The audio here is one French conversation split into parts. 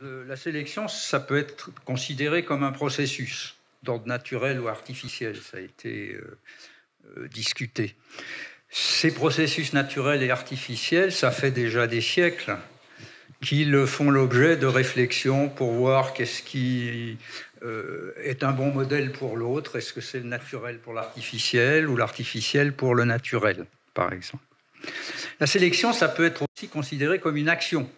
La sélection, ça peut être considéré comme un processus d'ordre naturel ou artificiel. Ça a été discuté. Ces processus naturels et artificiels, ça fait déjà des siècles qu'ils font l'objet de réflexions pour voir qu'est-ce qui est un bon modèle pour l'autre. Est-ce que c'est le naturel pour l'artificiel ou l'artificiel pour le naturel, par exemple. La sélection, ça peut être aussi considéré comme une action.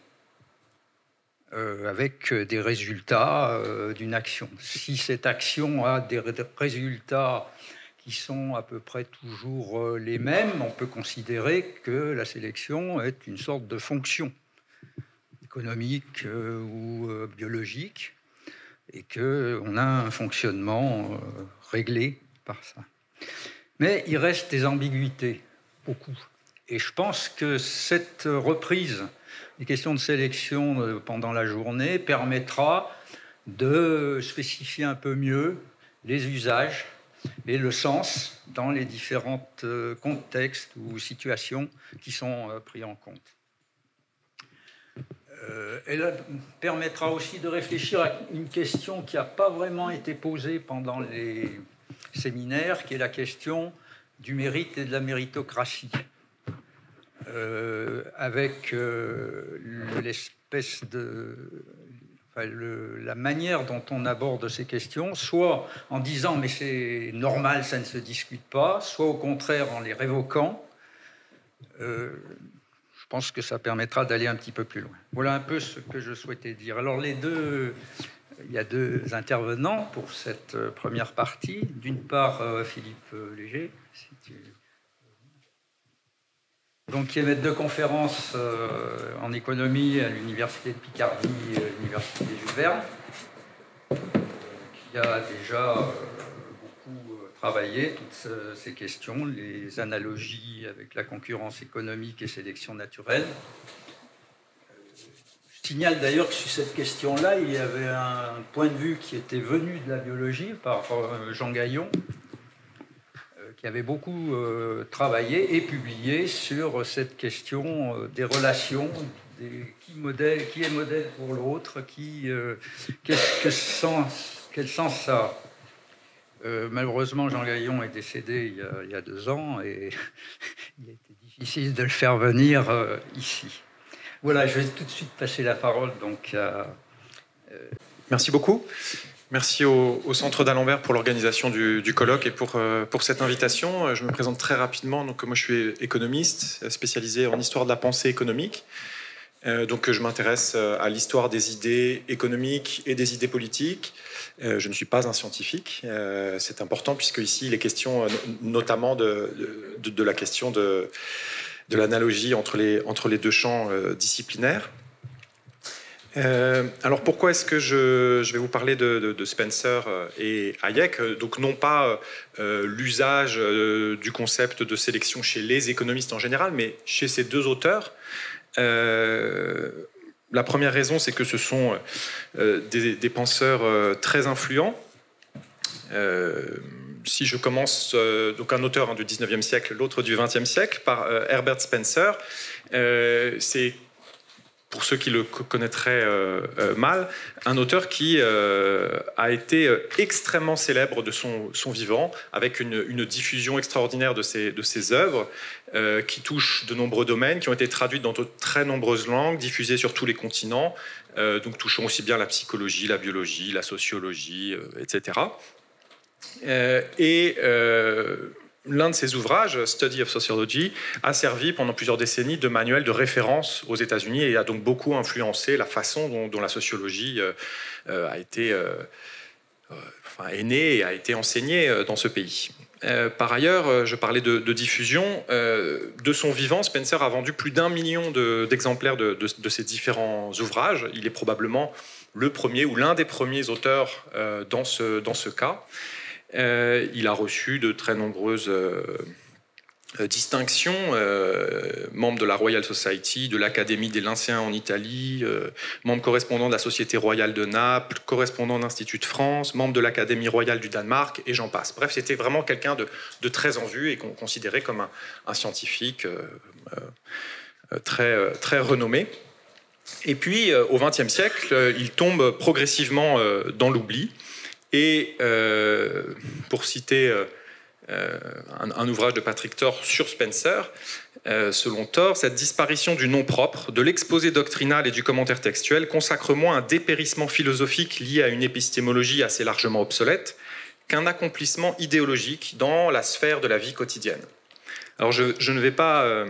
Avec des résultats d'une action. Si cette action a des résultats qui sont à peu près toujours les mêmes, on peut considérer que la sélection est une sorte de fonction économique ou biologique et qu'on a un fonctionnement réglé par ça. Mais il reste des ambiguïtés, beaucoup. Et je pense que cette reprise des questions de sélection pendant la journée permettra de spécifier un peu mieux les usages et le sens dans les différents contextes ou situations qui sont pris en compte. Elle permettra aussi de réfléchir à une question qui n'a pas vraiment été posée pendant les séminaires, qui est la question du mérite et de la méritocratie. Avec l'espèce de... la manière dont on aborde ces questions, soit en disant mais c'est normal, ça ne se discute pas, soit au contraire en les révoquant. Je pense que ça permettra d'aller un petit peu plus loin. Voilà un peu ce que je souhaitais dire. Alors il y a deux intervenants pour cette première partie. D'une part, Philippe Léger, si tu... donc, qui est maître de conférence en économie à l'Université de Picardie, l'Université Jules Verne, qui a déjà beaucoup travaillé toutes ces questions, les analogies avec la concurrence économique et sélection naturelle. Je signale d'ailleurs que sur cette question-là, il y avait un point de vue qui était venu de la biologie par Jean Gaillon, qui avait beaucoup travaillé et publié sur cette question des relations, qui est modèle pour l'autre, quel sens ça a. Malheureusement, Jean Gaillon est décédé il y a 2 ans et il a été difficile de le faire venir ici. Voilà, je vais tout de suite passer la parole donc à... Merci beaucoup. Merci au Centre d'Alembert pour l'organisation du colloque et pour cette invitation. Je me présente très rapidement. Donc, moi, je suis économiste spécialisé en histoire de la pensée économique. Donc, je m'intéresse à l'histoire des idées économiques et des idées politiques. Je ne suis pas un scientifique. C'est important puisque ici, il est question notamment de la question de l'analogie entre les deux champs disciplinaires. Alors pourquoi est-ce que je vais vous parler de Spencer et Hayek? Donc non pas l'usage du concept de sélection chez les économistes en général, mais chez ces deux auteurs. La première raison, c'est que ce sont des penseurs très influents. Si je commence, donc un auteur du 19e siècle, l'autre du 20e siècle, par Herbert Spencer, c'est, pour ceux qui le connaîtraient mal, un auteur qui a été extrêmement célèbre de son vivant, avec une diffusion extraordinaire de ses œuvres, qui touchent de nombreux domaines, qui ont été traduites dans de très nombreuses langues, diffusées sur tous les continents, donc touchant aussi bien la psychologie, la biologie, la sociologie, etc. L'un de ses ouvrages, Study of Sociology, a servi pendant plusieurs décennies de manuel de référence aux États-Unis et a donc beaucoup influencé la façon dont la sociologie est née et a été enseignée dans ce pays. Par ailleurs, je parlais de diffusion. De son vivant, Spencer a vendu plus d'1 million d'exemplaires de ses différents ouvrages. Il est probablement le premier ou l'un des premiers auteurs dans ce cas. Il a reçu de très nombreuses distinctions, membre de la Royal Society, de l'Académie des Lyncéens en Italie, membre correspondant de la Société royale de Naples, correspondant d'Institut de France, membre de l'Académie royale du Danemark, et j'en passe. Bref, c'était vraiment quelqu'un de très en vue et qu'on considérait comme un scientifique très, très renommé. Et puis, au XXe siècle, il tombe progressivement dans l'oubli. Et pour citer un ouvrage de Patrick Thor sur Spencer, selon Thor, cette disparition du nom propre, de l'exposé doctrinal et du commentaire textuel consacre moins un dépérissement philosophique lié à une épistémologie assez largement obsolète qu'un accomplissement idéologique dans la sphère de la vie quotidienne. Alors je ne vais pas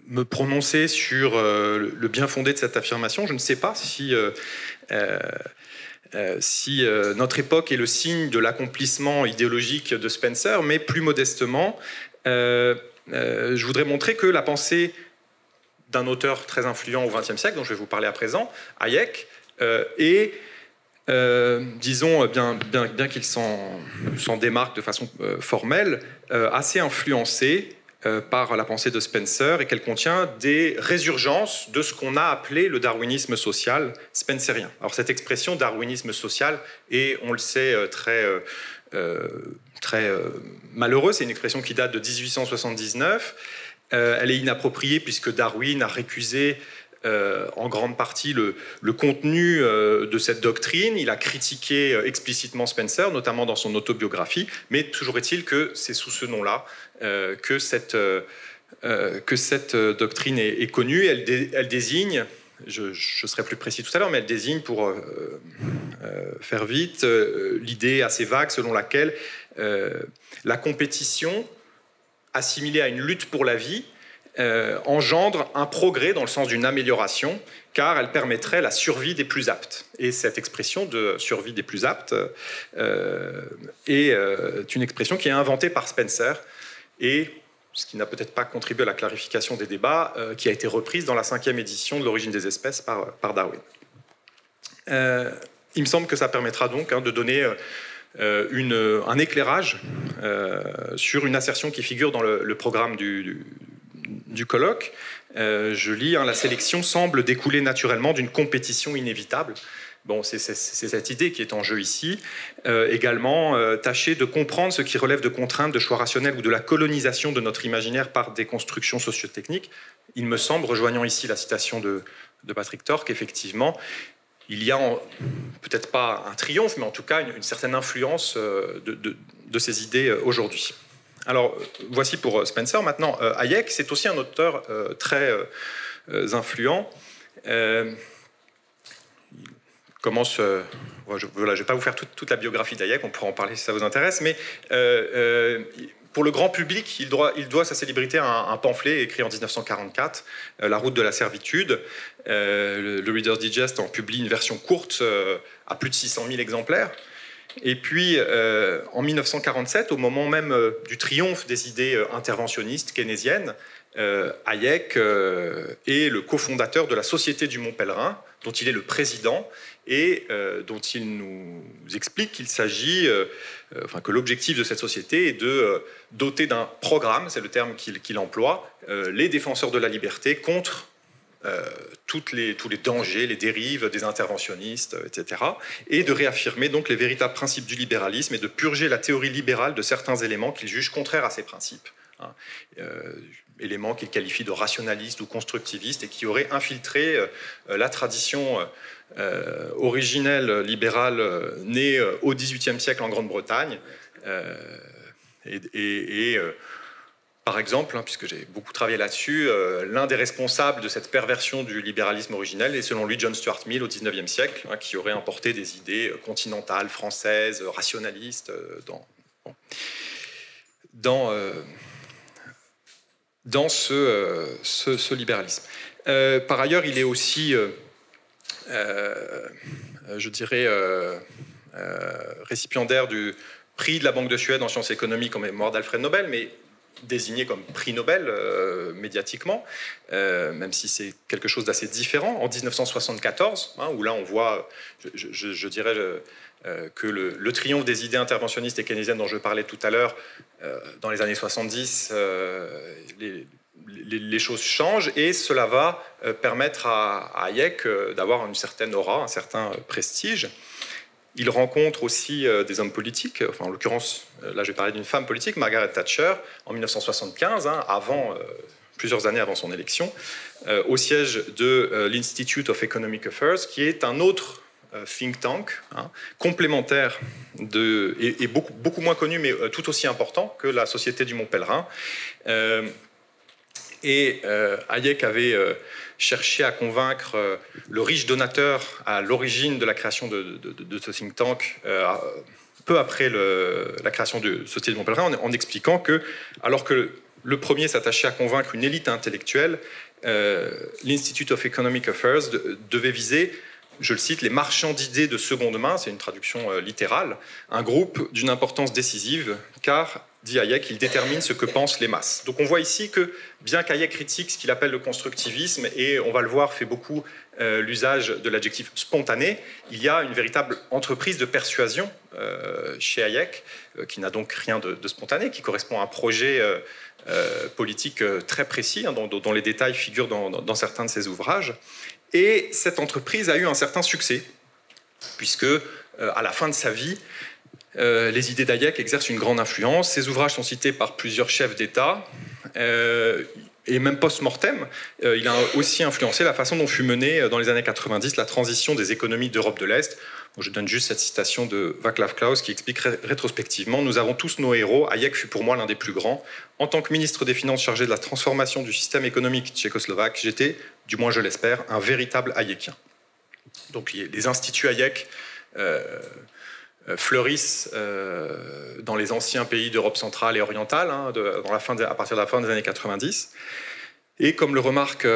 me prononcer sur le bien fondé de cette affirmation. Je ne sais pas si notre époque est le signe de l'accomplissement idéologique de Spencer, mais plus modestement, je voudrais montrer que la pensée d'un auteur très influent au XXe siècle, dont je vais vous parler à présent, Hayek, est, disons, bien qu'il s'en démarque de façon formelle, assez influencé par la pensée de Spencer et qu'elle contient des résurgences de ce qu'on a appelé le darwinisme social spencerien. Alors cette expression darwinisme social est, on le sait, très malheureuse. C'est une expression qui date de 1879. Elle est inappropriée puisque Darwin a récusé en grande partie le contenu de cette doctrine. Il a critiqué explicitement Spencer, notamment dans son autobiographie, mais toujours est-il que c'est sous ce nom-là que cette doctrine est connue. Elle désigne, je serai plus précis tout à l'heure, mais elle désigne, pour faire vite, l'idée assez vague selon laquelle la compétition, assimilée à une lutte pour la vie, engendre un progrès dans le sens d'une amélioration, car elle permettrait la survie des plus aptes. Et cette expression de survie des plus aptes est une expression qui est inventée par Spencer, et ce qui n'a peut-être pas contribué à la clarification des débats, qui a été reprise dans la 5e édition de l'Origine des espèces par Darwin. Il me semble que ça permettra donc de donner un éclairage sur une assertion qui figure dans le programme du colloque. Je lis, la sélection semble découler naturellement d'une compétition inévitable. Bon, c'est cette idée qui est en jeu ici. Également, tâcher de comprendre ce qui relève de contraintes, de choix rationnels ou de la colonisation de notre imaginaire par des constructions socio-techniques. Il me semble, rejoignant ici la citation de Patrick Thor, qu'effectivement, il y a peut-être pas un triomphe, mais en tout cas une certaine influence de ces idées aujourd'hui. Alors, voici pour Spencer. Maintenant, Hayek, c'est aussi un auteur très influent. Commence... je ne vais pas vous faire toute la biographie d'Hayek, on pourra en parler si ça vous intéresse, mais pour le grand public, il doit sa célébrité à un pamphlet écrit en 1944, La route de la servitude. Le Reader's Digest en publie une version courte à plus de 600 000 exemplaires. Et puis, en 1947, au moment même du triomphe des idées interventionnistes keynésiennes, Hayek est le cofondateur de la Société du Mont Pèlerin, dont il est le président, et dont il nous explique qu'il s'agit, que l'objectif de cette société est de doter d'un programme, c'est le terme qu'il emploie, les défenseurs de la liberté contre tous les dangers, les dérives des interventionnistes, etc., et de réaffirmer donc les véritables principes du libéralisme et de purger la théorie libérale de certains éléments qu'il juge contraires à ces principes. Éléments qu'il qualifie de rationalistes ou constructivistes et qui auraient infiltré la tradition originelle libérale née au XVIIIe siècle en Grande-Bretagne. Par exemple, puisque j'ai beaucoup travaillé là-dessus, l'un des responsables de cette perversion du libéralisme originel est selon lui John Stuart Mill au XIXe siècle, qui aurait importé des idées continentales, françaises, rationalistes dans ce libéralisme. Par ailleurs, il est aussi, je dirais, récipiendaire du prix de la Banque de Suède en sciences économiques en mémoire d'Alfred Nobel, mais désigné comme prix Nobel médiatiquement, même si c'est quelque chose d'assez différent, en 1974, où là on voit, je dirais, que le triomphe des idées interventionnistes et keynésiennes dont je parlais tout à l'heure, dans les années 70, les choses changent et cela va permettre à Hayek d'avoir une certaine aura, un certain prestige. Il rencontre aussi des hommes politiques, en l'occurrence, là je vais parler d'une femme politique, Margaret Thatcher, en 1975, avant plusieurs années avant son élection, au siège de l'Institute of Economic Affairs, qui est un autre think tank, complémentaire et beaucoup moins connu, mais tout aussi important que la Société du Mont Pèlerin. Hayek avait cherché à convaincre le riche donateur à l'origine de la création de ce think tank, peu après la création de la Société du Mont Pèlerin, en expliquant que, alors que le premier s'attachait à convaincre une élite intellectuelle, l'Institute of Economic Affairs devait viser, je le cite, les marchands d'idées de seconde main, c'est une traduction littérale, un groupe d'une importance décisive, car, dit Hayek, il détermine ce que pensent les masses. Donc on voit ici que, bien qu'Hayek critique ce qu'il appelle le constructivisme, et on va le voir, fait beaucoup l'usage de l'adjectif spontané, il y a une véritable entreprise de persuasion chez Hayek, qui n'a donc rien de spontané, qui correspond à un projet politique très précis, dont les détails figurent dans certains de ses ouvrages. Et cette entreprise a eu un certain succès, puisque à la fin de sa vie, les idées d'Hayek exercent une grande influence. Ses ouvrages sont cités par plusieurs chefs d'État, et même post-mortem, il a aussi influencé la façon dont fut menée dans les années 90 la transition des économies d'Europe de l'Est. Je donne juste cette citation de Václav Klaus qui explique rétrospectivement « Nous avons tous nos héros, Hayek fut pour moi l'un des plus grands. En tant que ministre des Finances chargé de la transformation du système économique tchécoslovaque, j'étais, du moins je l'espère, un véritable Hayekien. » Donc les instituts Hayek fleurissent dans les anciens pays d'Europe centrale et orientale, à partir de la fin des années 90. Et comme le remarque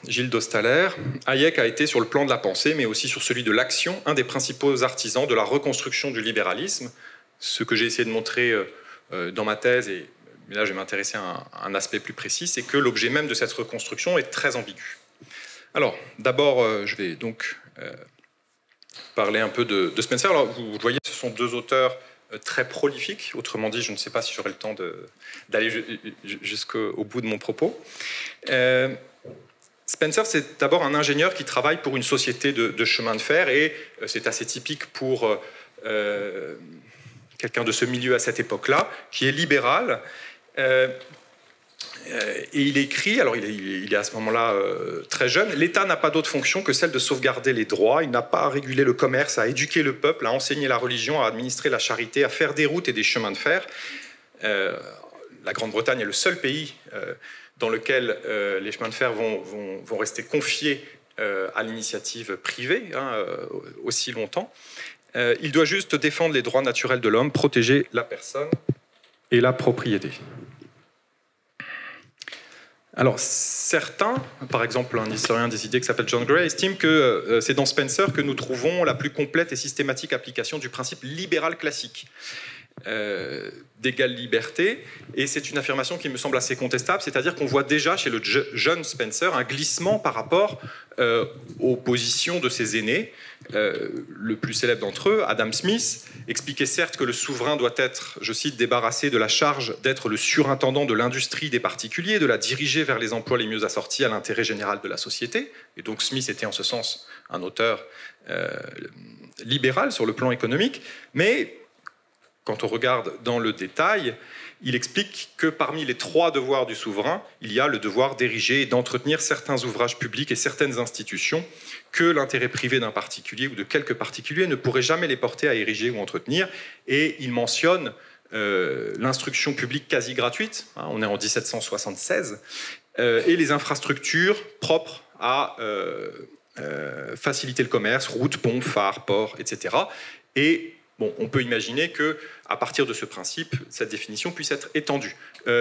Gilles Dostalaer, Hayek a été sur le plan de la pensée, mais aussi sur celui de l'action, un des principaux artisans de la reconstruction du libéralisme. Ce que j'ai essayé de montrer dans ma thèse, mais là je vais m'intéresser à un aspect plus précis, c'est que l'objet même de cette reconstruction est très ambigu. Alors, d'abord, je vais donc parler un peu de Spencer. Alors, vous voyez, ce sont deux auteurs très prolifiques. Autrement dit, je ne sais pas si j'aurai le temps d'aller jusqu'au bout de mon propos. Spencer, c'est d'abord un ingénieur qui travaille pour une société de chemin de fer, et c'est assez typique pour quelqu'un de ce milieu à cette époque-là, qui est libéral. Et il écrit, alors il est à ce moment-là très jeune, « L'État n'a pas d'autre fonction que celle de sauvegarder les droits. Il n'a pas à réguler le commerce, à éduquer le peuple, à enseigner la religion, à administrer la charité, à faire des routes et des chemins de fer. » La Grande-Bretagne est le seul pays dans lequel les chemins de fer vont rester confiés à l'initiative privée aussi longtemps. Il doit juste défendre les droits naturels de l'homme, protéger la personne et la propriété. Alors, certains, par exemple un historien des idées qui s'appelle John Gray, estiment que c'est dans Spencer que nous trouvons la plus complète et systématique application du principe libéral classique d'égale liberté, et c'est une affirmation qui me semble assez contestable, c'est-à-dire qu'on voit déjà chez le jeune Spencer un glissement par rapport aux positions de ses aînés. Le plus célèbre d'entre eux, Adam Smith, expliquait certes que le souverain doit être, je cite, débarrassé de la charge d'être le surintendant de l'industrie des particuliers, de la diriger vers les emplois les mieux assortis à l'intérêt général de la société. Et donc Smith était en ce sens un auteur libéral sur le plan économique, mais quand on regarde dans le détail, il explique que parmi les trois devoirs du souverain, il y a le devoir d'ériger et d'entretenir certains ouvrages publics et certaines institutions que l'intérêt privé d'un particulier ou de quelques particuliers ne pourrait jamais les porter à ériger ou entretenir. Et il mentionne l'instruction publique quasi gratuite, on est en 1776, et les infrastructures propres à faciliter le commerce, routes, ponts, phares, ports, etc. Et bon, on peut imaginer qu'à partir de ce principe, cette définition puisse être étendue.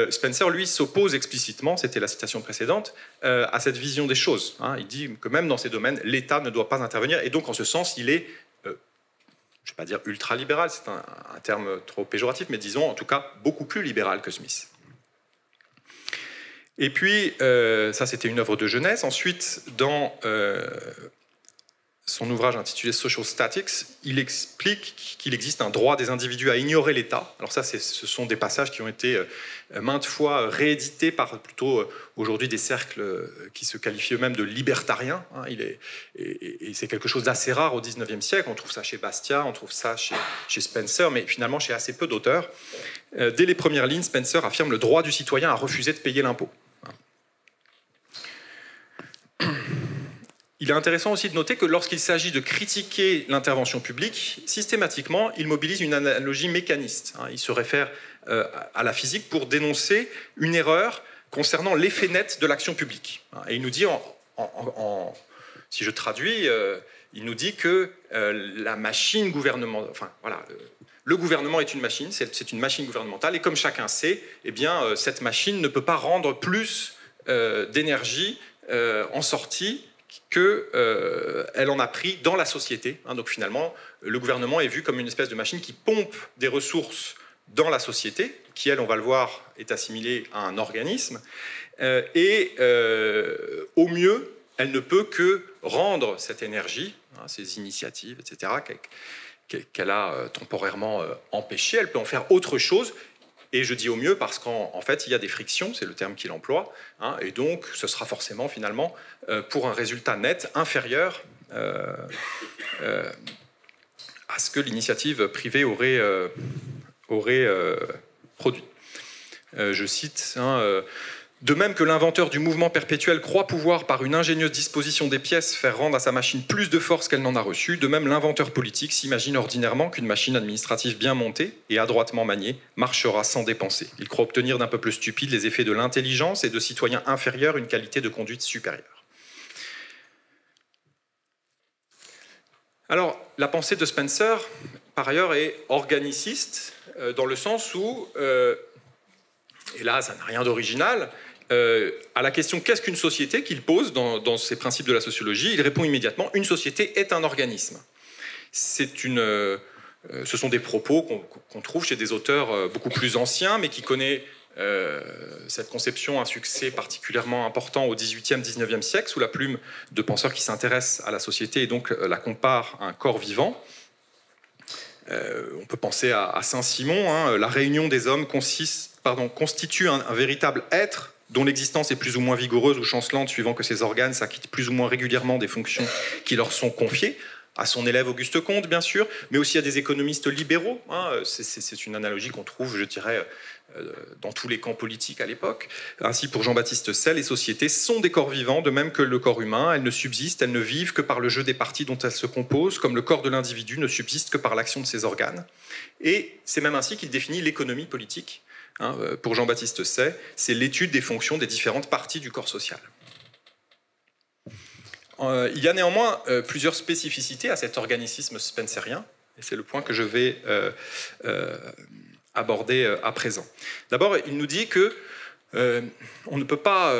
Spencer, lui, s'oppose explicitement, c'était la citation précédente, à cette vision des choses. Il dit que même dans ces domaines, l'État ne doit pas intervenir, et donc en ce sens, il est, je ne vais pas dire ultra-libéral, c'est un terme trop péjoratif, mais disons en tout cas beaucoup plus libéral que Smith. Et puis, ça c'était une œuvre de jeunesse. Ensuite, dans son ouvrage intitulé Social Statics, il explique qu'il existe un droit des individus à ignorer l'État. Alors ça, ce sont des passages qui ont été maintes fois réédités par plutôt aujourd'hui des cercles qui se qualifient eux-mêmes de libertariens. Et c'est quelque chose d'assez rare au XIXe siècle. On trouve ça chez Bastiat, on trouve ça chez Spencer, mais finalement chez assez peu d'auteurs. Dès les premières lignes, Spencer affirme le droit du citoyen à refuser de payer l'impôt. il est intéressant aussi de noter que lorsqu'il s'agit de critiquer l'intervention publique, systématiquement, il mobilise une analogie mécaniste. Il se réfère à la physique pour dénoncer une erreur concernant l'effet net de l'action publique. Et il nous dit, si je traduis, il nous dit que la machine gouvernementale, enfin voilà, le gouvernement est une machine, c'est une machine gouvernementale, et comme chacun sait, eh bien, cette machine ne peut pas rendre plus d'énergie en sortie qu'elle en a pris dans la société. Donc finalement, le gouvernement est vu comme une espèce de machine qui pompe des ressources dans la société, qui, elle, on va le voir, est assimilée à un organisme, et au mieux, elle ne peut que rendre cette énergie, ces initiatives, etc., qu'elle a temporairement empêchées, elle peut en faire autre chose. Et je dis au mieux parce qu'en fait, il y a des frictions, c'est le terme qu'il emploie, et donc ce sera forcément finalement pour un résultat net inférieur à ce que l'initiative privée aurait produit. Je cite, de même que l'inventeur du mouvement perpétuel croit pouvoir, par une ingénieuse disposition des pièces, faire rendre à sa machine plus de force qu'elle n'en a reçu, de même l'inventeur politique s'imagine ordinairement qu'une machine administrative bien montée et adroitement maniée marchera sans dépenser. Il croit obtenir d'un peuple stupide les effets de l'intelligence et de citoyens inférieurs une qualité de conduite supérieure. Alors, la pensée de Spencer, par ailleurs, est organiciste, dans le sens où, et là ça n'a rien d'original, à la question « qu'est-ce qu'une société ?» qu'il pose dans ses principes de la sociologie, il répond immédiatement « une société est un organisme ». Ce sont des propos qu'on trouve chez des auteurs beaucoup plus anciens, mais qui connaît cette conception un succès particulièrement important au XVIIIe, XIXe siècle, sous la plume de penseurs qui s'intéressent à la société et donc la comparent à un corps vivant. On peut penser à Saint-Simon, la réunion des hommes constitue un véritable être dont l'existence est plus ou moins vigoureuse ou chancelante suivant que ses organes s'acquittent plus ou moins régulièrement des fonctions qui leur sont confiées, à son élève Auguste Comte bien sûr, mais aussi à des économistes libéraux. C'est une analogie qu'on trouve, je dirais, dans tous les camps politiques à l'époque. Ainsi, pour Jean-Baptiste Say, les sociétés sont des corps vivants, de même que le corps humain. Elles ne subsistent, elles ne vivent que par le jeu des parties dont elles se composent, comme le corps de l'individu ne subsiste que par l'action de ses organes. Et c'est même ainsi qu'il définit l'économie politique. Pour Jean-Baptiste Say, c'est l'étude des fonctions des différentes parties du corps social. Il y a néanmoins plusieurs spécificités à cet organicisme spencerien, et c'est le point que je vais aborder à présent. D'abord, il nous dit que on ne peut pas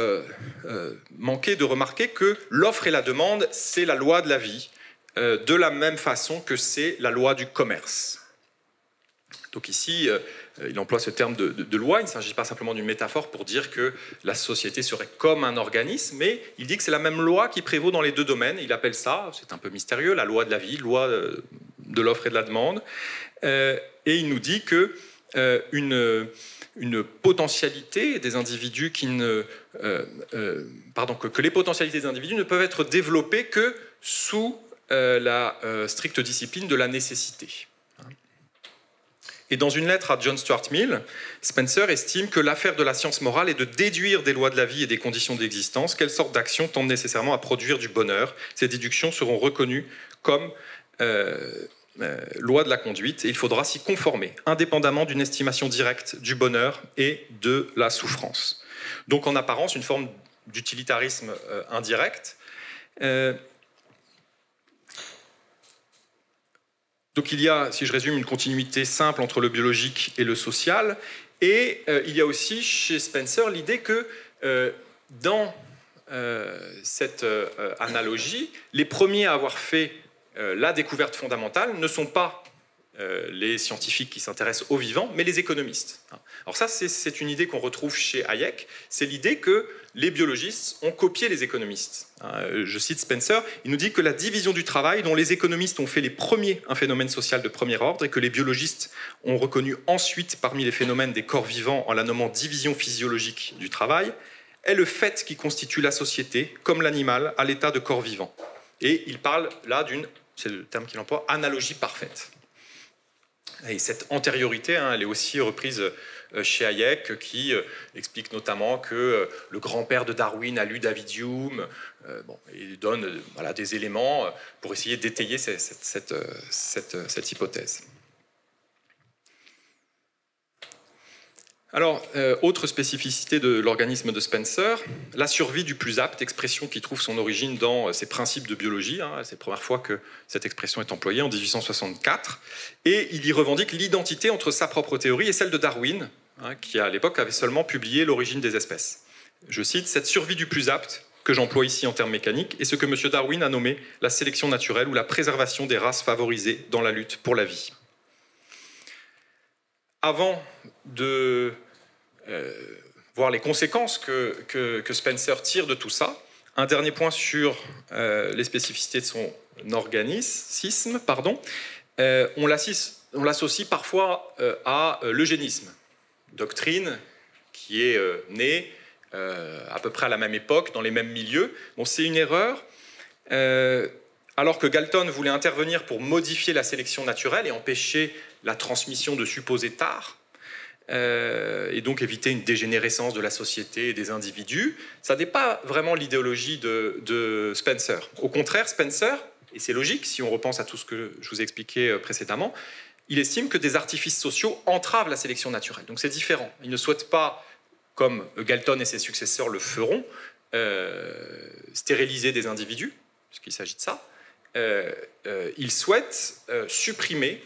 manquer de remarquer que l'offre et la demande, c'est la loi de la vie, de la même façon que c'est la loi du commerce. Donc ici, il emploie ce terme de loi, il ne s'agit pas simplement d'une métaphore pour dire que la société serait comme un organisme, mais il dit que c'est la même loi qui prévaut dans les deux domaines. Il appelle ça, c'est un peu mystérieux, la loi de la vie, loi de l'offre et de la demande. Et il nous dit que une potentialité des individus que les potentialités des individus ne peuvent être développées que sous la stricte discipline de la nécessité. Et dans une lettre à John Stuart Mill, Spencer estime que l'affaire de la science morale est de déduire des lois de la vie et des conditions d'existence quelle sorte d'action tendent nécessairement à produire du bonheur. Ces déductions seront reconnues comme loi de la conduite et il faudra s'y conformer, indépendamment d'une estimation directe du bonheur et de la souffrance. Donc en apparence, une forme d'utilitarisme indirect. Donc il y a, si je résume, une continuité simple entre le biologique et le social. Et il y a aussi chez Spencer l'idée que dans cette analogie, les premiers à avoir fait la découverte fondamentale ne sont pas les scientifiques qui s'intéressent aux vivants, mais les économistes. Alors ça, c'est une idée qu'on retrouve chez Hayek, c'est l'idée que les biologistes ont copié les économistes. Je cite Spencer, il nous dit que la division du travail, dont les économistes ont fait les premiers un phénomène social de premier ordre, et que les biologistes ont reconnu ensuite parmi les phénomènes des corps vivants en la nommant division physiologique du travail, est le fait qui constitue la société, comme l'animal, à l'état de corps vivant. Et il parle là d'une, c'est le terme qu'il emploie, analogie parfaite. Et cette antériorité, elle est aussi reprise chez Hayek, qui explique notamment que le grand-père de Darwin a lu David Hume, et donne des éléments pour essayer d'étayer cette hypothèse. Alors, autre spécificité de l'organisme de Spencer, la survie du plus apte, expression qui trouve son origine dans ses principes de biologie. C'est la première fois que cette expression est employée, en 1864. Et il y revendique l'identité entre sa propre théorie et celle de Darwin, qui à l'époque avait seulement publié l'origine des espèces. Je cite, « Cette survie du plus apte, que j'emploie ici en termes mécaniques, est ce que M. Darwin a nommé la sélection naturelle ou la préservation des races favorisées dans la lutte pour la vie. » Avant de voir les conséquences que Spencer tire de tout ça, un dernier point sur les spécificités de son organisme, on l'associe parfois à l'eugénisme, doctrine qui est née à peu près à la même époque, dans les mêmes milieux. Bon, c'est une erreur. Alors que Galton voulait intervenir pour modifier la sélection naturelle et empêcher la transmission de supposés tares, et donc éviter une dégénérescence de la société et des individus, ça n'est pas vraiment l'idéologie de Spencer. Au contraire, Spencer, et c'est logique si on repense à tout ce que je vous ai expliqué précédemment, il estime que des artifices sociaux entravent la sélection naturelle. Donc c'est différent. Il ne souhaite pas, comme Galton et ses successeurs le feront, stériliser des individus, puisqu'il s'agit de ça. Il souhaite supprimer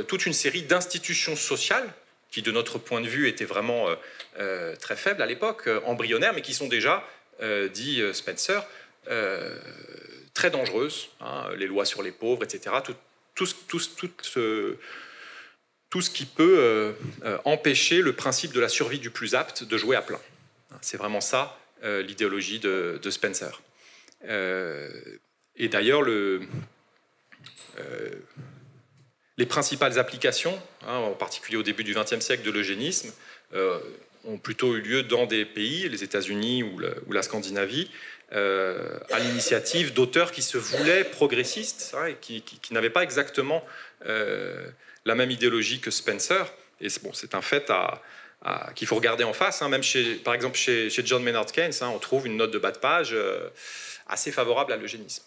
toute une série d'institutions sociales qui, de notre point de vue, étaient vraiment très faibles à l'époque, embryonnaires, mais qui sont déjà, dit Spencer, très dangereuses. Les lois sur les pauvres, etc. Tout ce qui peut empêcher le principe de la survie du plus apte de jouer à plein. C'est vraiment ça, l'idéologie de Spencer. Et d'ailleurs, les principales applications, en particulier au début du XXe siècle, de l'eugénisme, ont plutôt eu lieu dans des pays, les États-Unis ou la Scandinavie, à l'initiative d'auteurs qui se voulaient progressistes, et qui n'avaient pas exactement la même idéologie que Spencer. Et c'est un fait qu'il faut regarder en face. Même par exemple chez John Maynard Keynes, on trouve une note de bas de page assez favorable à l'eugénisme.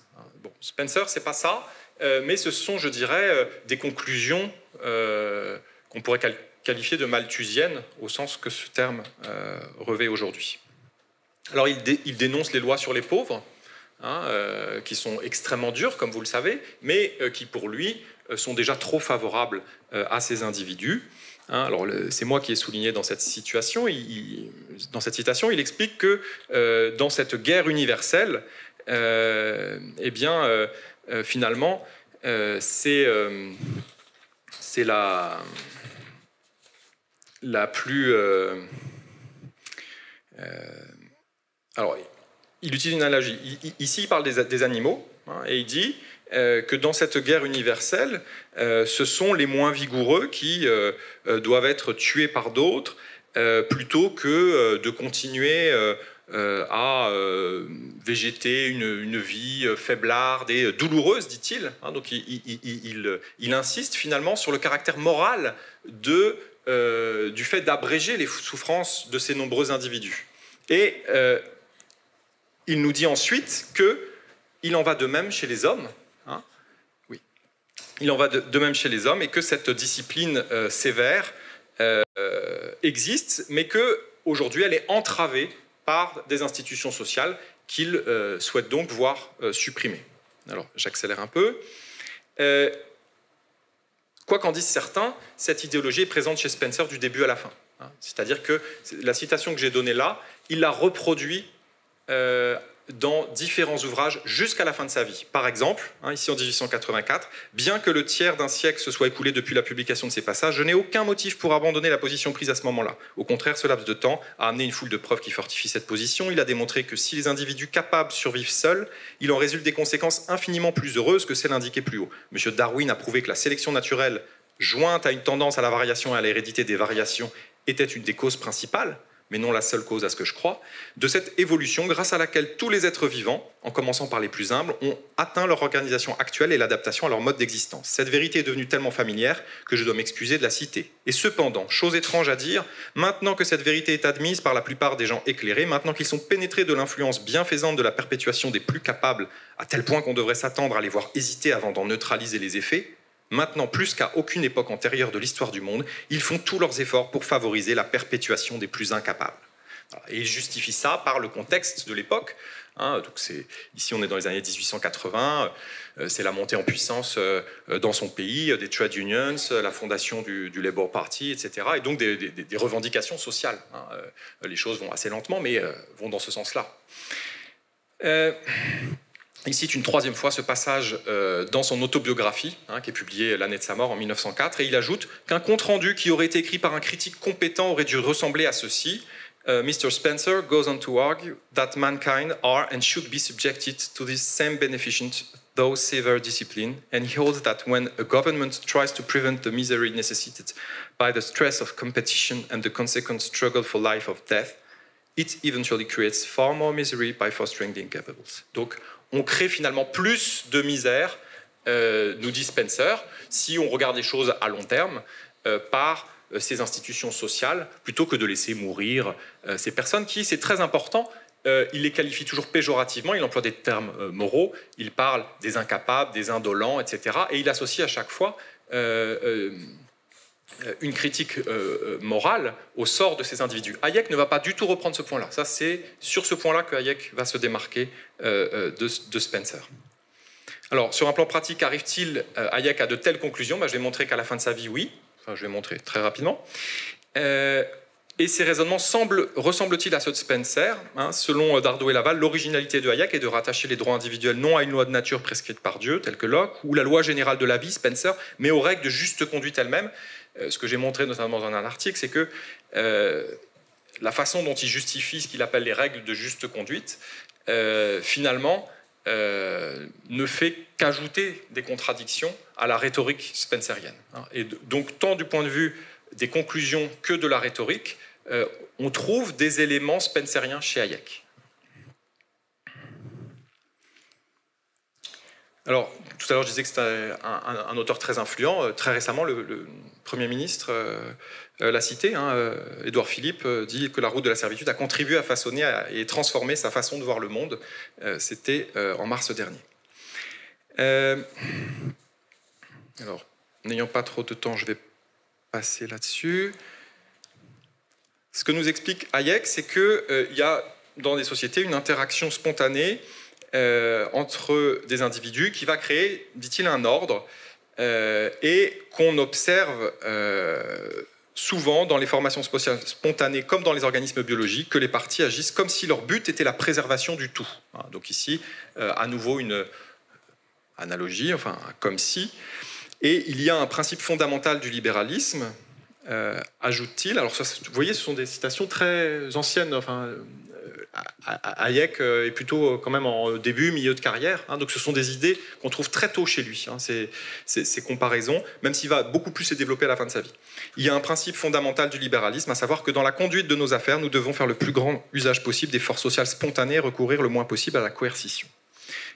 Spencer, c'est pas ça. Mais ce sont, je dirais, des conclusions qu'on pourrait qualifier de malthusiennes, au sens que ce terme revêt aujourd'hui. Alors, il dénonce les lois sur les pauvres, qui sont extrêmement dures, comme vous le savez, mais qui, pour lui, sont déjà trop favorables à ces individus. Alors, c'est moi qui ai souligné dans cette situation. Dans cette citation, il explique que dans cette guerre universelle, finalement, c'est la plus... alors, il utilise une analogie. Ici, il parle des animaux, et il dit que dans cette guerre universelle, ce sont les moins vigoureux qui doivent être tués par d'autres, plutôt que de continuer à végéter une vie faiblarde et douloureuse, dit-il. Donc il insiste finalement sur le caractère moral du fait d'abréger les souffrances de ces nombreux individus. Et il nous dit ensuite qu'il en va de même chez les hommes. Oui. Il en va de même chez les hommes, et que cette discipline sévère existe, mais qu'aujourd'hui elle est entravée par des institutions sociales qu'il souhaite donc voir supprimées. Alors, j'accélère un peu. Quoi qu'en disent certains, cette idéologie est présente chez Spencer du début à la fin. C'est-à-dire que la citation que j'ai donnée là, il la reproduit dans différents ouvrages jusqu'à la fin de sa vie. Par exemple, ici en 1884, bien que le tiers d'un siècle se soit écoulé depuis la publication de ces passages, je n'ai aucun motif pour abandonner la position prise à ce moment-là. Au contraire, ce laps de temps a amené une foule de preuves qui fortifient cette position. Il a démontré que si les individus capables survivent seuls, il en résulte des conséquences infiniment plus heureuses que celles indiquées plus haut. M. Darwin a prouvé que la sélection naturelle, jointe à une tendance à la variation et à l'hérédité des variations, était une des causes principales mais non la seule cause à ce que je crois, de cette évolution grâce à laquelle tous les êtres vivants, en commençant par les plus humbles, ont atteint leur organisation actuelle et l'adaptation à leur mode d'existence. Cette vérité est devenue tellement familière que je dois m'excuser de la citer. Et cependant, chose étrange à dire, maintenant que cette vérité est admise par la plupart des gens éclairés, maintenant qu'ils sont pénétrés de l'influence bienfaisante de la perpétuation des plus capables, à tel point qu'on devrait s'attendre à les voir hésiter avant d'en neutraliser les effets, maintenant, plus qu'à aucune époque antérieure de l'histoire du monde, ils font tous leurs efforts pour favoriser la perpétuation des plus incapables. Et ils justifient ça par le contexte de l'époque. Donc ici, on est dans les années 1880, c'est la montée en puissance dans son pays, des trade unions, la fondation du Labour Party, etc. Et donc des revendications sociales. Les choses vont assez lentement, mais vont dans ce sens-là. Il cite une troisième fois ce passage dans son autobiographie, qui est publiée l'année de sa mort en 1904, et il ajoute qu'un compte-rendu qui aurait été écrit par un critique compétent aurait dû ressembler à ceci. Mr. Spencer goes on to argue that mankind are and should be subjected to this same beneficent though severe discipline, and he holds that when a government tries to prevent the misery necessitated by the stress of competition and the consequent struggle for life or death, it eventually creates far more misery by fostering the incapables. Donc, on crée finalement plus de misère, nous dit Spencer, si on regarde les choses à long terme, par ces institutions sociales, plutôt que de laisser mourir ces personnes qui, c'est très important, il les qualifie toujours péjorativement, il emploie des termes moraux, il parle des incapables, des indolents, etc. Et il associe à chaque fois une critique morale au sort de ces individus. Hayek ne va pas du tout reprendre ce point-là. Ça, c'est sur ce point-là que Hayek va se démarquer de Spencer. Alors, sur un plan pratique, arrive-t-il Hayek à de telles conclusions? Je vais montrer qu'à la fin de sa vie, oui. Enfin, je vais montrer très rapidement. Et ces raisonnements ressemblent-ils à ceux de Spencer? Selon Dardot et Laval, l'originalité de Hayek est de rattacher les droits individuels non à une loi de nature prescrite par Dieu, telle que Locke, ou la loi générale de la vie, Spencer, mais aux règles de juste conduite elles-mêmes. Ce que j'ai montré notamment dans un article, c'est que la façon dont il justifie ce qu'il appelle les règles de juste conduite, finalement, ne fait qu'ajouter des contradictions à la rhétorique spencerienne. Et donc, tant du point de vue des conclusions que de la rhétorique, on trouve des éléments spenceriens chez Hayek. Alors, tout à l'heure, je disais que c'était un auteur très influent. Très récemment, le Premier ministre l'a cité. Édouard Philippe dit que la route de la servitude a contribué à façonner et transformer sa façon de voir le monde. C'était en mars dernier. Alors, n'ayant pas trop de temps, je vais passer là-dessus. Ce que nous explique Hayek, c'est qu'il y a dans des sociétés une interaction spontanée entre des individus qui va créer, dit-il, un ordre et qu'on observe souvent dans les formations spontanées comme dans les organismes biologiques, que les parties agissent comme si leur but était la préservation du tout. Donc ici, à nouveau une analogie, enfin comme si. Et il y a un principe fondamental du libéralisme, ajoute-t-il. Alors, vous voyez, ce sont des citations très anciennes. Enfin, Hayek est plutôt quand même en début, milieu de carrière. Donc, ce sont des idées qu'on trouve très tôt chez lui, ces comparaisons, même s'il va beaucoup plus se développer à la fin de sa vie. Il y a un principe fondamental du libéralisme, à savoir que dans la conduite de nos affaires, nous devons faire le plus grand usage possible des forces sociales spontanées et recourir le moins possible à la coercition.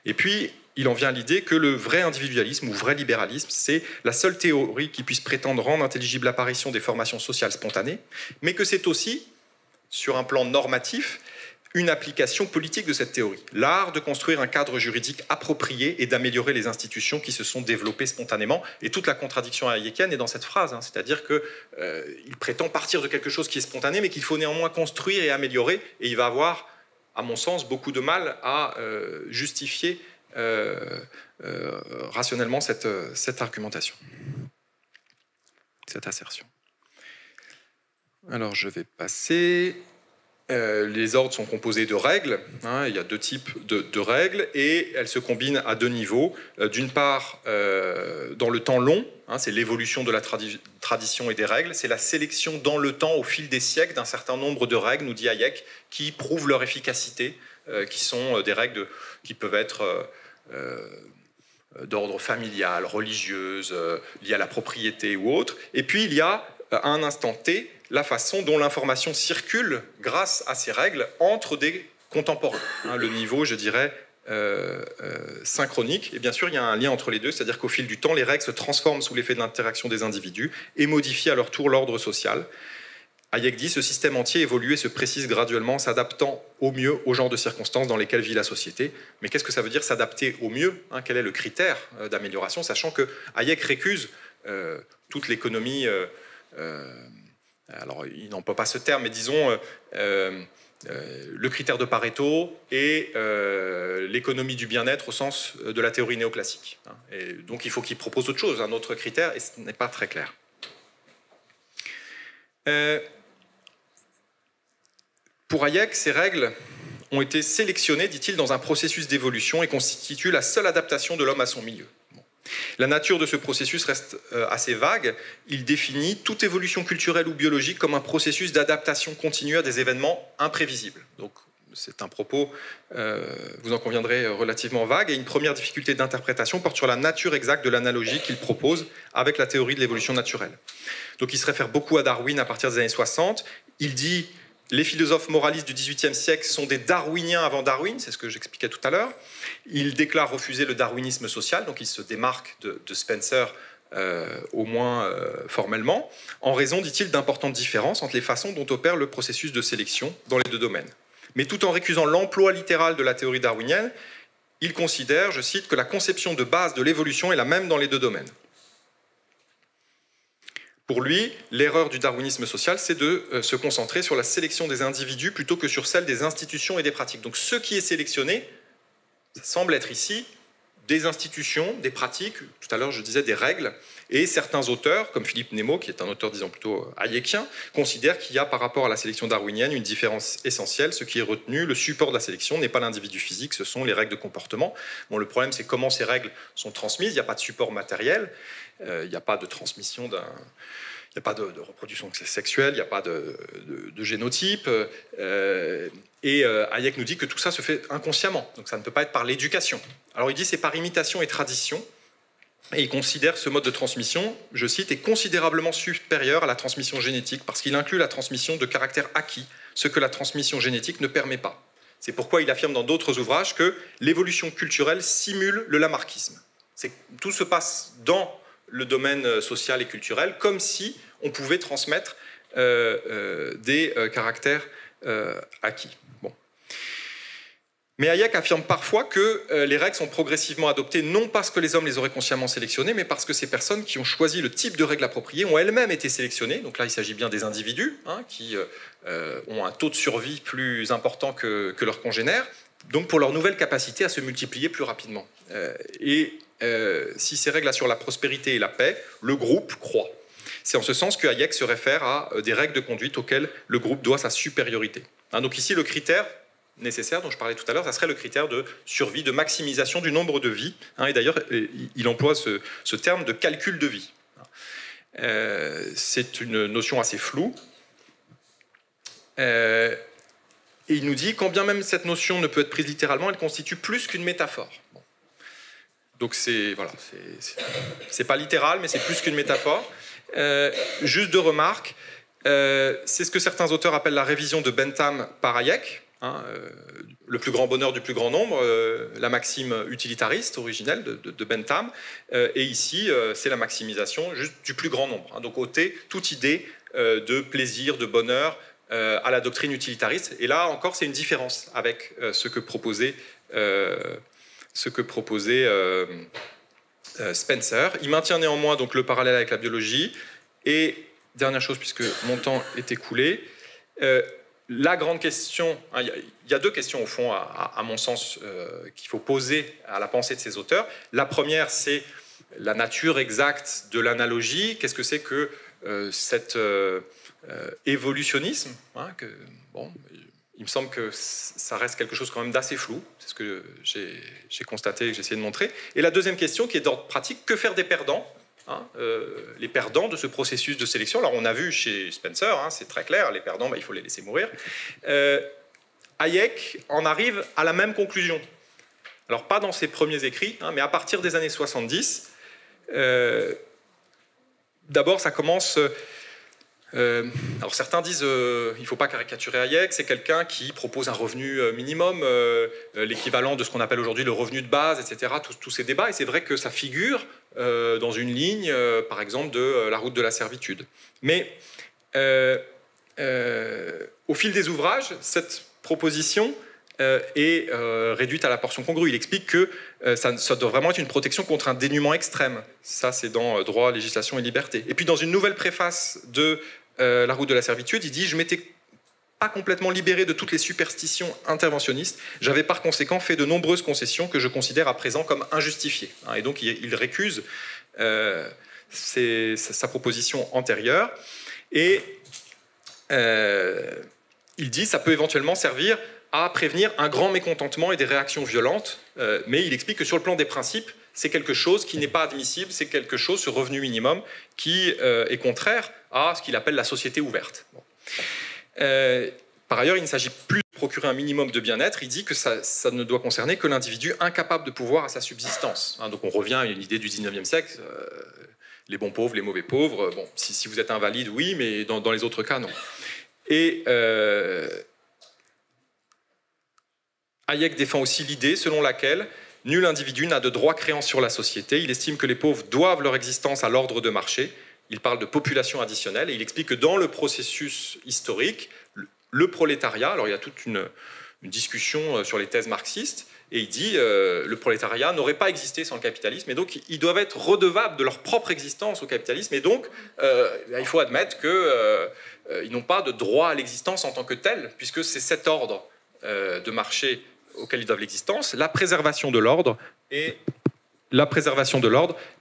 Et puis, il en vient à l'idée que le vrai individualisme ou vrai libéralisme, c'est la seule théorie qui puisse prétendre rendre intelligible l'apparition des formations sociales spontanées, mais que c'est aussi, sur un plan normatif, une application politique de cette théorie. L'art de construire un cadre juridique approprié et d'améliorer les institutions qui se sont développées spontanément. Et toute la contradiction hayekienne est dans cette phrase, c'est-à-dire qu'il prétend partir de quelque chose qui est spontané, mais qu'il faut néanmoins construire et améliorer, et il va avoir, à mon sens, beaucoup de mal à justifier rationnellement cette argumentation, cette assertion. Alors, je vais passer. Les ordres sont composés de règles. Il y a deux types de règles et elles se combinent à deux niveaux. D'une part, dans le temps long, c'est l'évolution de la tradition et des règles. C'est la sélection dans le temps, au fil des siècles, d'un certain nombre de règles, nous dit Hayek, qui prouvent leur efficacité, qui sont des règles qui peuvent être d'ordre familial, religieuse, liées à la propriété ou autre. Et puis, il y a à un instant T, la façon dont l'information circule grâce à ces règles entre des contemporains. Le niveau, je dirais, synchronique. Et bien sûr, il y a un lien entre les deux, c'est-à-dire qu'au fil du temps, les règles se transforment sous l'effet de l'interaction des individus et modifient à leur tour l'ordre social. Hayek dit, ce système entier évolue et se précise graduellement, s'adaptant au mieux au genre de circonstances dans lesquelles vit la société. Mais qu'est-ce que ça veut dire s'adapter au mieux, quel est le critère d'amélioration, sachant que Hayek récuse toute l'économie, alors il n'emploie pas ce terme, mais disons le critère de Pareto et l'économie du bien-être au sens de la théorie néoclassique. Et donc il faut qu'il propose autre chose, un autre critère, et ce n'est pas très clair. Pour Hayek, ces règles ont été sélectionnées, dit-il, dans un processus d'évolution et constituent la seule adaptation de l'homme à son milieu. Bon. La nature de ce processus reste assez vague. Il définit toute évolution culturelle ou biologique comme un processus d'adaptation continue à des événements imprévisibles. Donc, c'est un propos, vous en conviendrez, relativement vague. Et une première difficulté d'interprétation porte sur la nature exacte de l'analogie qu'il propose avec la théorie de l'évolution naturelle. Donc, il se réfère beaucoup à Darwin à partir des années 60. Il dit... Les philosophes moralistes du XVIIIe siècle sont des darwiniens avant Darwin, c'est ce que j'expliquais tout à l'heure. Il déclare refuser le darwinisme social, donc il se démarque de Spencer, au moins formellement, en raison, dit-il, d'importantes différences entre les façons dont opère le processus de sélection dans les deux domaines. Mais tout en récusant l'emploi littéral de la théorie darwinienne, il considère, je cite, que la conception de base de l'évolution est la même dans les deux domaines. Pour lui, l'erreur du darwinisme social, c'est de se concentrer sur la sélection des individus plutôt que sur celle des institutions et des pratiques. Donc ce qui est sélectionné, ça semble être ici des institutions, des pratiques, tout à l'heure je disais des règles, et certains auteurs, comme Philippe Nemo, qui est un auteur disons plutôt hayekien, considèrent qu'il y a par rapport à la sélection darwinienne une différence essentielle. Ce qui est retenu, le support de la sélection n'est pas l'individu physique, ce sont les règles de comportement. Bon, le problème c'est comment ces règles sont transmises, il n'y a pas de support matériel, il n'y a pas de transmission d'un... Il n'y a pas de reproduction sexuelle, il n'y a pas de génotype. Et Hayek nous dit que tout ça se fait inconsciemment, donc ça ne peut pas être par l'éducation. Alors il dit c'est par imitation et tradition, et il considère ce mode de transmission, je cite, est considérablement supérieur à la transmission génétique, parce qu'il inclut la transmission de caractère acquis, ce que la transmission génétique ne permet pas. C'est pourquoi il affirme dans d'autres ouvrages que l'évolution culturelle simule le lamarckisme. Tout se passe dans le domaine social et culturel, comme si on pouvait transmettre des caractères acquis. Bon. Mais Hayek affirme parfois que les règles sont progressivement adoptées, non parce que les hommes les auraient consciemment sélectionnées, mais parce que ces personnes qui ont choisi le type de règles appropriées ont elles-mêmes été sélectionnées. Donc là, il s'agit bien des individus qui ont un taux de survie plus important que leurs congénères, donc pour leur nouvelle capacité à se multiplier plus rapidement. Si ces règles assurent la prospérité et la paix, le groupe croît. C'est en ce sens que Hayek se réfère à des règles de conduite auxquelles le groupe doit sa supériorité. Donc ici, le critère nécessaire dont je parlais tout à l'heure, ça serait le critère de survie, de maximisation du nombre de vies. Et d'ailleurs, il emploie ce terme de calcul de vie. C'est une notion assez floue. Et il nous dit, quand bien même cette notion ne peut être prise littéralement, elle constitue plus qu'une métaphore. Donc c'est pas littéral, mais c'est plus qu'une métaphore. Juste deux remarques. C'est ce que certains auteurs appellent la révision de Bentham par Hayek, le plus grand bonheur du plus grand nombre, la maxime utilitariste originelle de Bentham. Et ici, c'est la maximisation juste du plus grand nombre. Donc ôter toute idée de plaisir, de bonheur à la doctrine utilitariste. Et là encore, c'est une différence avec ce que proposait Spencer. Il maintient néanmoins donc le parallèle avec la biologie. Et dernière chose, puisque mon temps est écoulé, la grande question, il y a deux questions au fond, à mon sens, qu'il faut poser à la pensée de ces auteurs. La première, c'est la nature exacte de l'analogie. Qu'est-ce que c'est que cet évolutionnisme il me semble que ça reste quelque chose quand même d'assez flou. C'est ce que j'ai constaté et que j'ai essayé de montrer. Et la deuxième question, qui est d'ordre pratique, que faire des perdants, les perdants de ce processus de sélection. Alors on a vu chez Spencer, c'est très clair, les perdants, il faut les laisser mourir. Hayek en arrive à la même conclusion. Alors pas dans ses premiers écrits, mais à partir des années 70. D'abord, ça commence Alors certains disent il ne faut pas caricaturer Hayek, c'est quelqu'un qui propose un revenu minimum, l'équivalent de ce qu'on appelle aujourd'hui le revenu de base, etc. Tous ces débats, et c'est vrai que ça figure dans une ligne, par exemple, de la route de la servitude. Mais au fil des ouvrages, cette proposition est réduite à la portion congrue. Il explique que ça doit vraiment être une protection contre un dénuement extrême. Ça, c'est dans Droit, législation et liberté. Et puis, dans une nouvelle préface de La route de la servitude, il dit « Je m'étais pas complètement libéré de toutes les superstitions interventionnistes. J'avais par conséquent fait de nombreuses concessions que je considère à présent comme injustifiées. » Et donc, il récuse sa proposition antérieure. Et il dit « Ça peut éventuellement servir à prévenir un grand mécontentement et des réactions violentes. » Mais il explique que sur le plan des principes, c'est quelque chose qui n'est pas admissible, c'est quelque chose, ce revenu minimum, qui est contraire à ce qu'il appelle la société ouverte. Bon. Par ailleurs, il ne s'agit plus de procurer un minimum de bien-être, il dit que ça ne doit concerner que l'individu incapable de pourvoir à sa subsistance. Donc on revient à une idée du 19e siècle, les bons pauvres, les mauvais pauvres. Bon, si vous êtes invalide, oui, mais dans les autres cas, non. Et Hayek défend aussi l'idée selon laquelle nul individu n'a de droit créant sur la société. Il estime que les pauvres doivent leur existence à l'ordre de marché. Il parle de population additionnelle et il explique que dans le processus historique, le prolétariat, alors il y a toute une discussion sur les thèses marxistes, et il dit le prolétariat n'aurait pas existé sans le capitalisme, et donc ils doivent être redevables de leur propre existence au capitalisme, et donc il faut admettre qu'ils n'ont pas de droit à l'existence en tant que tel, puisque c'est cet ordre de marché auquel ils doivent l'existence. La préservation de l'ordre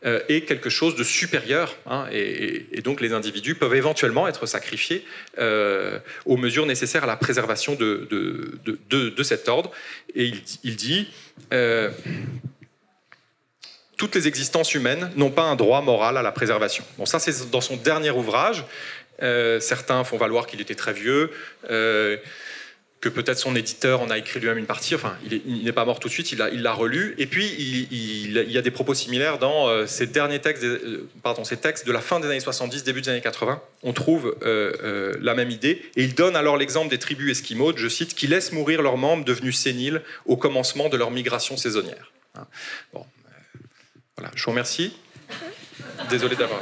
est quelque chose de supérieur, et donc les individus peuvent éventuellement être sacrifiés aux mesures nécessaires à la préservation de cet ordre. Et il dit toutes les existences humaines n'ont pas un droit moral à la préservation. Bon, ça c'est dans son dernier ouvrage. Certains font valoir qu'il était très vieux, que peut-être son éditeur en a écrit lui-même une partie, enfin il n'est pas mort tout de suite, il l'a relu, et puis il y a des propos similaires dans ces textes de la fin des années 70, début des années 80, on trouve la même idée, et il donne alors l'exemple des tribus esquimaux, je cite, qui laissent mourir leurs membres devenus séniles au commencement de leur migration saisonnière. Bon, voilà, je vous remercie, désolé d'avoir...